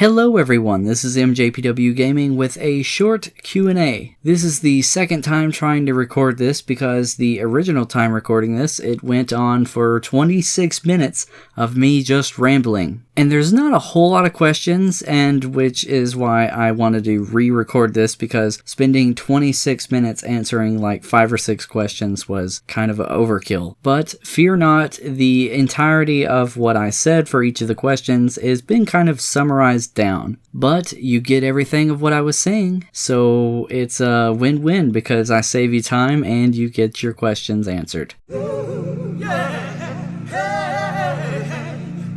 Hello everyone, this is MJPWGaming with a short Q&A. This is the second time trying to record this because the original time recording this, it went on for 26 minutes of me just rambling. And there's not a whole lot of questions, and which is why I wanted to re-record this, because spending 26 minutes answering like 5 or 6 questions was kind of overkill. But fear not, the entirety of what I said for each of the questions has been kind of summarized down. But you get everything of what I was saying, so it's a win-win because I save you time and you get your questions answered.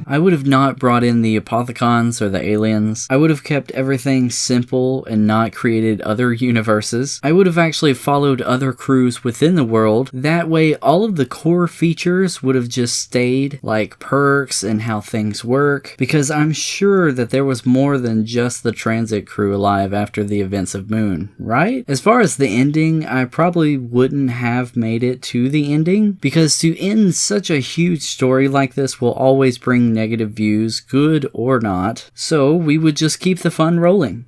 I would have not brought in the Apothicons or the aliens. I would have kept everything simple and not created other universes. I would have actually followed other crews within the world. That way, all of the core features would have just stayed, like perks and how things work, because I'm sure that there was more than just the transit crew alive after the events of Moon, right? As far as the ending, I probably wouldn't have made it to the ending, because to end such a huge story like this will always bring negative views, good or not, so we would just keep the fun rolling.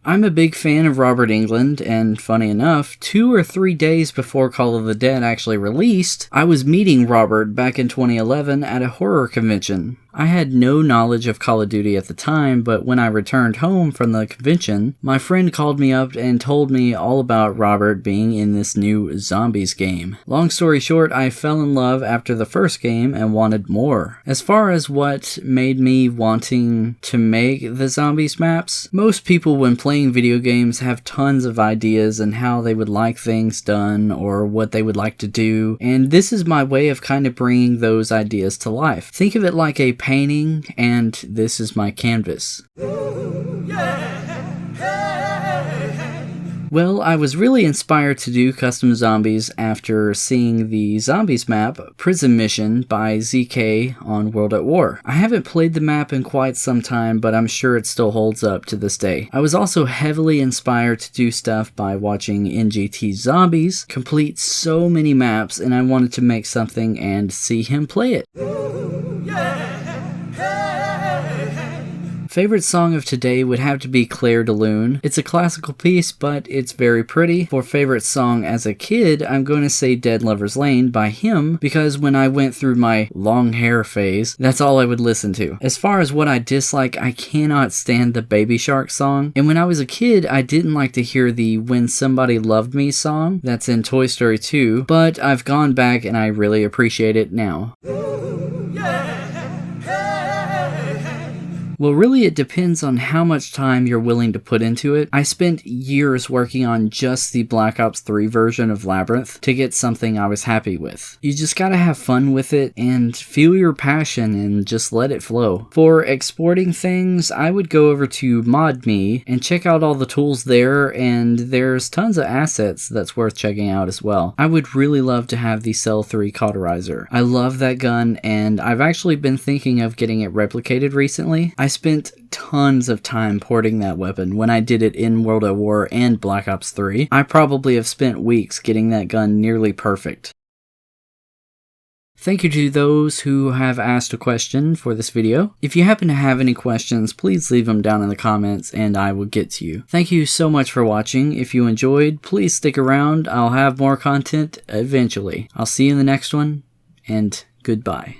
I'm a big fan of Robert Englund, and funny enough, 2 or 3 days before Call of the Dead actually released, I was meeting Robert back in 2011 at a horror convention. I had no knowledge of Call of Duty at the time, but when I returned home from the convention, my friend called me up and told me all about Robert being in this new Zombies game. Long story short, I fell in love after the first game and wanted more. As far as what made me wanting to make the Zombies maps, most people when playing video games have tons of ideas and how they would like things done or what they would like to do, and this is my way of kind of bringing those ideas to life. Think of it like a painting, and this is my canvas. Well, I was really inspired to do custom zombies after seeing the Zombies map, Prison Mission, by ZK on World at War. I haven't played the map in quite some time, but I'm sure it still holds up to this day. I was also heavily inspired to do stuff by watching NGT Zombies complete so many maps, and I wanted to make something and see him play it. Favorite song of today would have to be Clair de Lune. It's a classical piece, but it's very pretty. For favorite song as a kid, I'm going to say Dead Lover's Lane by him, because when I went through my long hair phase, that's all I would listen to. As far as what I dislike, I cannot stand the Baby Shark song. And when I was a kid, I didn't like to hear the When Somebody Loved Me song. That's in Toy Story 2, but I've gone back and I really appreciate it now. Well, really it depends on how much time you're willing to put into it. I spent years working on just the Black Ops 3 version of Labyrinth to get something I was happy with. You just gotta have fun with it and feel your passion and just let it flow. For exporting things, I would go over to ModMe and check out all the tools there, and there's tons of assets that's worth checking out as well. I would really love to have the Cell 3 Cauterizer. I love that gun, and I've actually been thinking of getting it replicated recently. I spent tons of time porting that weapon when I did it in World at War and Black Ops 3. I probably have spent weeks getting that gun nearly perfect. Thank you to those who have asked a question for this video. If you happen to have any questions, please leave them down in the comments and I will get to you. Thank you so much for watching. If you enjoyed, please stick around. I'll have more content eventually. I'll see you in the next one, and goodbye.